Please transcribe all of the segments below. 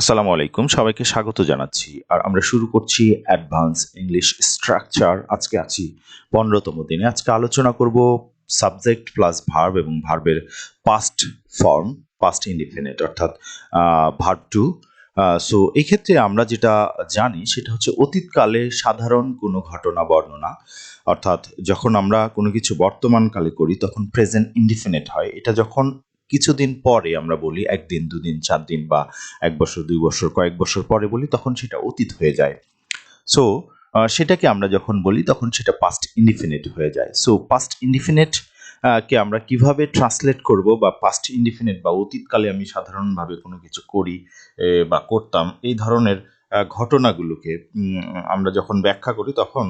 আসসালামু আলাইকুম, সবাইকে স্বাগত জানাচ্ছি। আর আমরা শুরু করছি অ্যাডভান্স ইংলিশ স্ট্রাকচার। আজকে আছি ১৫তম দিনে। আজকে আলোচনা করব সাবজেক্ট প্লাস ভার্ব এবং ভার্বের পাস্ট ফর্ম, পাস্ট ইনডিফিনিট অর্থাৎ ভার্ব টু। সো এই ক্ষেত্রে আমরা যেটা জানি সেটা হচ্ছে অতীতকালে সাধারণ কোনো ঘটনা বর্ণনা, অর্থাৎ যখন আমরা কোনো কিছু বর্তমানকালে করি তখন প্রেজেন্ট ইনডিফিনিট হয়। এটা যখন কিছুদিন পরে আমরা বলি, ১ দিন, ২ দিন, ৪ দিন বা ১ বছর, ২ বছর, কয়েক বছর পরে বলি, তখন সেটা অতীত হয়ে যায়। সো সেটাকে আমরা যখন বলি তখন সেটা পাস্ট ইনডিফিনিট হয়ে যায়। সো পাস্ট ইনডিফিনিট কে আমরা কিভাবে ট্রান্সলেট করব, বা পাস্ট ইনডিফিনিট বা অতীতকালে আমি সাধারণভাবে কোনো কিছু করি বা করতাম, এই ধরনের ঘটনাগুলোকে আমরা যখন ব্যাখ্যা করি তখন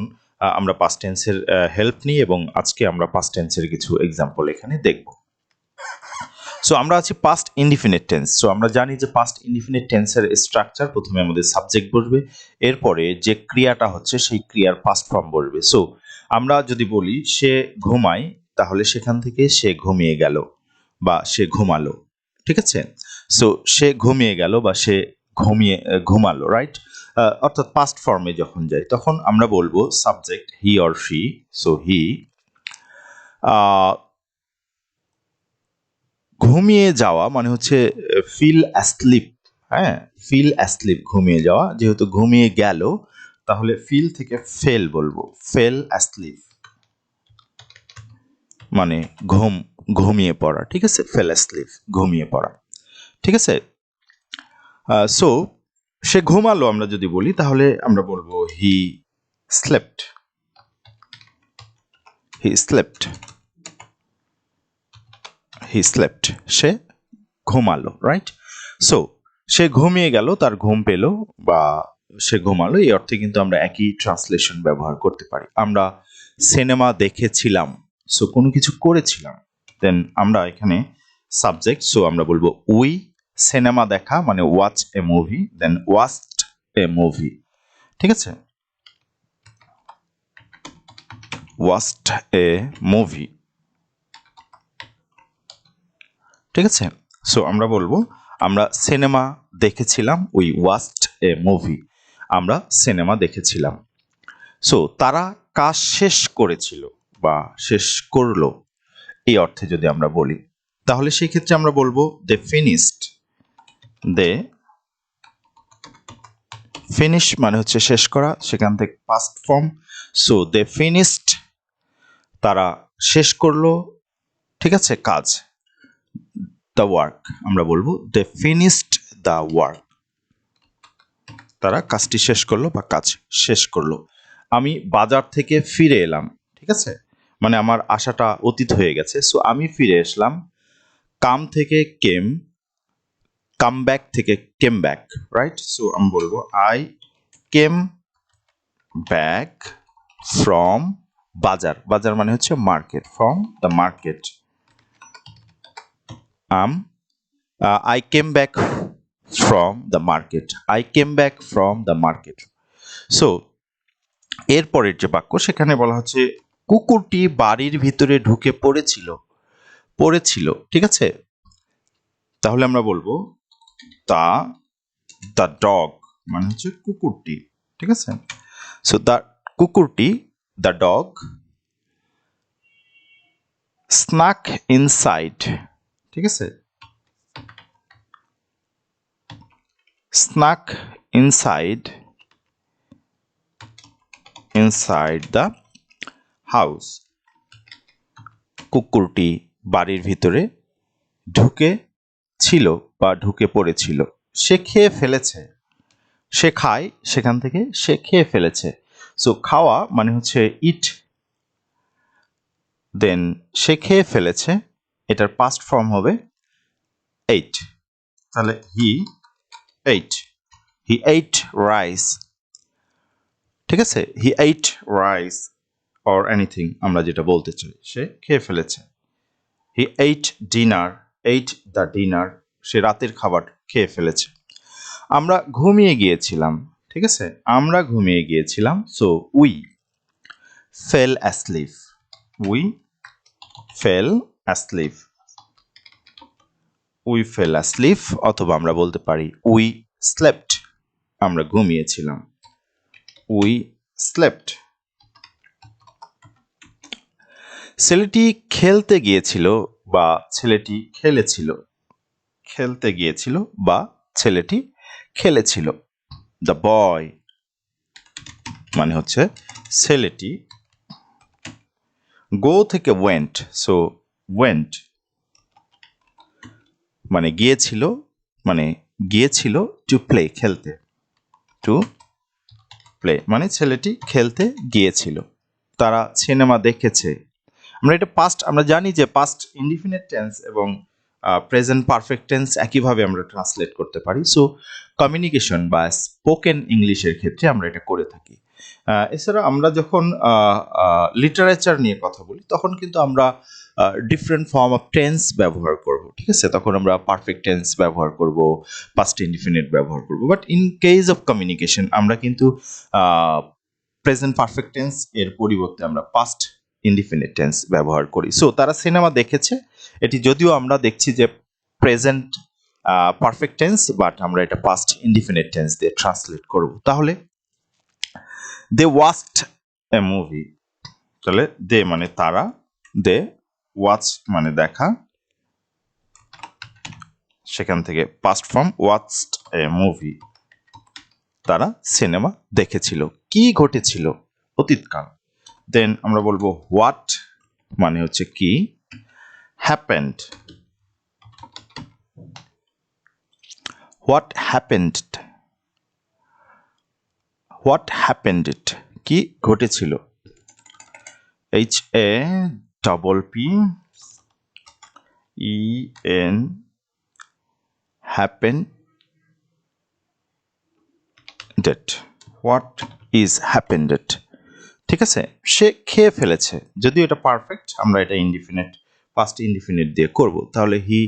আমরা পাস্ট টেন্সের হেল্প নিই, এবং আজকে আমরা পাস্ট টেন্সের কিছু এক্সাম্পল এখানে দেখব। সো আমরা আছি পাস্ট ইনডিফিনিট টেন্স। সো আমরা জানি যে পাস্ট ইনডিফিনিট টেন্সের স্ট্রাকচার, প্রথমে আমাদের সাবজেক্ট বসবে, এরপরে যে ক্রিয়াটা হচ্ছে সেই ক্রিয়ার পাস্ট ফর্ম বসবে। সো আমরা যদি বলি সে ঘুমায়, তাহলে সেখান থেকে সে ঘুমিয়ে গেল বা সে ঘুমালো, ঠিক আছে? সো সে ঘুমিয়ে গেল বা সে ঘুমালো, রাইট? অর্থাৎ পাস্ট ফর্মে যখন যাই তখন আমরা বলবো subject he or she. So he ঘুমিয়ে যাওয়া মানে হচ্ছে ফিল অ্যাসলিপ। হ্যাঁ, ফিল অ্যাসলিপ, ঘুমিয়ে যাওয়া। যেহেতু ঘুমিয়ে গেল তাহলে ফিল থেকে ফেল বলবো, ফেল অ্যাসলিপ মানে ঘুমিয়ে পড়া, ঠিক আছে? ফেল অ্যাসলিপ, ঘুমিয়ে পড়া, ঠিক আছে? সো সে ঘুমালো আমরা যদি বলি তাহলে আমরা বলবো he slept, he slept, he slept, সে ঘুমালো, রাইট? সো সে ঘুমিয়ে গেল, তার ঘুম পেল, বা সে ঘুমালো, এই অর্থে কিন্তু আমরা একই ট্রান্সলেশন ব্যবহার করতে পারি। আমরা সিনেমা দেখেছিলাম, সো কোনো কিছু করেছিলাম, দেন আমরা এখানে সাবজেক্ট, সো আমরা বলবো উই। সিনেমা দেখা মানে watch a movie, then watched a movie, ঠিক আছে? ওয়াচড এ মুভি, ঠিক আছে? সো আমরা বলবো আমরা সিনেমা দেখেছিলাম, উই ওয়াচড এ মুভি, আমরা সিনেমা দেখেছিলাম। সো তারা কাজ শেষ করেছিল বা শেষ করলো, এই অর্থে যদি আমরা বলি তাহলে সেই ক্ষেত্রে আমরা বলবো দে ফিনিশড। দে ফিনিশ মানে হচ্ছে শেষ করা, সেখান থেকে past form. So they finished, তারা শেষ করলো, ঠিক আছে, কাজ। দ্য ওয়ার্ক, আমরা বলবো দে ফিনিশড দ্য ওয়ার্ক, তারা কাজটি শেষ করলো বা কাজ শেষ করলো। আমি বাজার থেকে ফিরে এলাম, ঠিক আছে, মানে আমার আশাটা অতীত হয়ে গেছে। সো আমি ফিরে আসলাম। কাম থেকে কেম, কাম ব্যাক থেকে কেম ব্যাক, রাইট? সো আমি বলবো আই কেম ব্যাক ফ্রম বাজার, বাজার মানে হচ্ছে market, from the market. I came back from the market, I came back from the market. So এরপরের যে বাক্য সেখানে বলা হচ্ছে কুকুরটি বাড়ির ভিতরে ঢুকে পড়েছিল, ঠিক আছে? তাহলে আমরা বলবো দ্য ডগ মানে হচ্ছে কুকুরটি, ঠিক আছে? সো দ্য কুকুরটি, দ্য ডগ, স্নাক ইনসাইড, ঠিক আছে? স্নাক ইনসাইড দ্য হাউস, কুকুরটি বাড়ির ভিতরে ঢুকে ছিল বা ঢুকে পড়েছিল। সে খেয়ে ফেলেছে, সে খায়, সেখান থেকে সে খেয়ে ফেলেছে। সো খাওয়া মানে হচ্ছে ইট, দেন সে খেয়ে ফেলেছে, এটার পাস্ট ফর্ম হবে এইট। তাহলে হি এইট রাইস, ঠিক আছে? হি এইট রাইস অর এনিথিং, আমরা যেটা বলতে চাই, সে খেয়ে ফেলেছে। হি এইট দ্য ডিনার, সে রাতের খাবার খেয়ে ফেলেছে। আমরা ঘুমিয়ে গিয়েছিলাম, ঠিক আছে? আমরা ঘুমিয়ে গিয়েছিলাম। So we fail asleep, we fail asleep, we fail asleep, অথবা আমরা বলতে পারি উই স্লেপ্ট আমরা ঘুমিয়েছিলাম, উই স্লেপ্ট। ছেলেটি খেলতে গিয়েছিল বা ছেলেটি খেলেছিল, খেলতে গিয়েছিল বা ছেলেটি খেলেছিল। দ্য বয় মানে হচ্ছে ছেলেটি, গো থেকে ওয়েন্ট, সো ওয়েন্ট মানে গিয়েছিল, মানে গিয়েছিল টু প্লে খেলতে, টু প্লে মানে ছেলেটি খেলতে গিয়েছিল। তারা সিনেমা দেখেছে। আমরা এটা পাস্ট, আমরা জানি যে পাস্ট ইনডিফিনিট টেন্স এবং প্রেজেন্ট পারফেক্ট টেন্স একইভাবে আমরা ট্রান্সলেট করতে পারি। সো কমিউনিকেশন বা স্পোকেন ইংলিশের ক্ষেত্রে আমরা এটা করে থাকি। এছাড়া আমরা যখন লিটারেচার নিয়ে কথা বলি তখন কিন্তু আমরা ডিফারেন্ট ফর্ম অফ টেন্স ব্যবহার করব, ঠিক আছে? তখন আমরা পারফেক্ট টেন্স ব্যবহার করব, পাস্ট ইনডিফিনিট ব্যবহার করব। But in case of communication আমরা কিন্তু প্রেজেন্ট পারফেক্ট টেন্স এর পরিবর্তে আমরা পাস্ট ইনডিফিনিট টেন্স ব্যবহার করি। সো তারা সিনেমা দেখেছে, এটি যদিও আমরা দেখছি যে প্রেজেন্ট পারফেক্ট টেন্স, বাট আমরা এটা পাস্ট ইনডিফিনিট টেন্স দিয়ে ট্রান্সলেট করব। তাহলে দে ওয়াচড এ মুভি, তাহলে দে মানে তারা, দে ওয়াচ মানে দেখা, সেখান থেকে past form watched a movie, তারা সিনেমা দেখেছিল। কি ঘটেছিল? অতীতকাল। দেন আমরা বলবো হোয়াট মানে হচ্ছে কি, happened, what happened, what happened it কি ঘটেছিল, H A double P E N happen date, what is happened date, ঠিক আছে? সে খেয়ে ফেলেছে, যদিও এটা পারফেক্ট আমরা এটা ইনডিফিনিট পাস্ট ইনডিফিনিট দিয়ে করব। তাহলে হি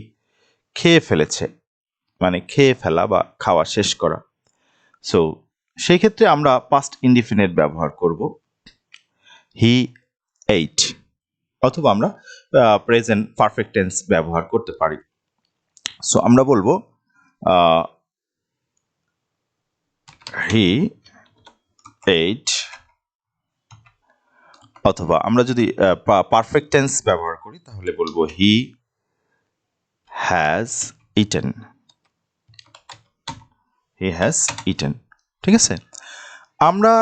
খেয়ে ফেলেছে মানে খেয়ে ফেলা বা খাওয়া শেষ করা। সো সেই ক্ষেত্রে আমরা পাস্ট ইনডিফিনিট ব্যবহার করব, হি এইট, অথবা আমরা প্রেজেন্ট পারফেক্ট টেন্স ব্যবহার করতে পারি। সো আমরা বলবো হি এইট, অথবা আমরা যদি পারফেক্ট টেন্স ব্যবহার করি তাহলে বলবো he has eaten, he has eaten, ঠিক আছে? আমরা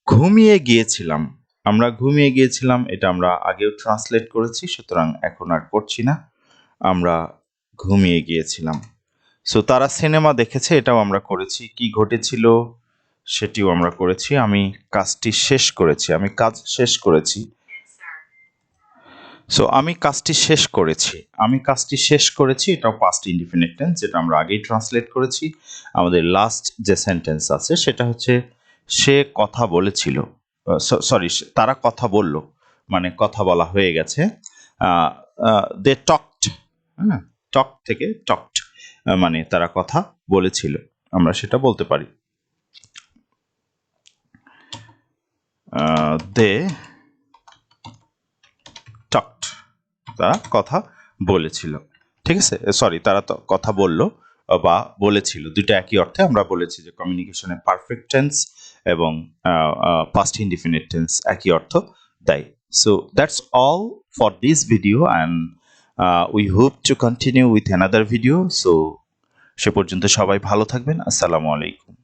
ঘুমিয়ে গিয়েছিলাম, আমরা ঘুমিয়ে গিয়েছিলাম এটা আমরা আগেও ট্রান্সলেট করেছি, সুতরাং এখন আর করছি না। আমরা ঘুমিয়ে গিয়েছিলাম। সো তারা সিনেমা দেখেছে, এটাও আমরা করেছি। কি ঘটেছিল সেটিও আমরা করেছি। আমি কাজটি শেষ করেছি, আমি কাজ শেষ করেছি। সো আমি কাজটি শেষ করেছি, আমি কাজটি শেষ করেছি এটাও পাস্ট ইনডিফিনিট টেন্স, যেটা আমরা আগেই ট্রান্সলেট করেছি। আমাদের লাস্ট যে সেন্টেন্স আছে সেটা হচ্ছে সে কথা বলেছিল, সরি তারা কথা বলল, মানে কথা বলা হয়ে গেছে। দে টকড, হ্যাঁ, টক থেকে টকড মানে তারা কথা বলেছিল, আমরা সেটা বলতে পারি। দে টকড, তারা কথা বলেছিল, ঠিক আছে? সরি তারা তো কথা বলল বা বলেছিল, দুটো একই অর্থে। আমরা বলেছি যে কমিউনিকেশনে পারফেক্ট টেন্স এবং পাস্ট ইনডিফিনিট টেন্স একই অর্থ দেয়। So that's all for this video and we hope to continue with another video. So সে পর্যন্ত সবাই ভালো থাকবেন। আসসালামু আলাইকুম।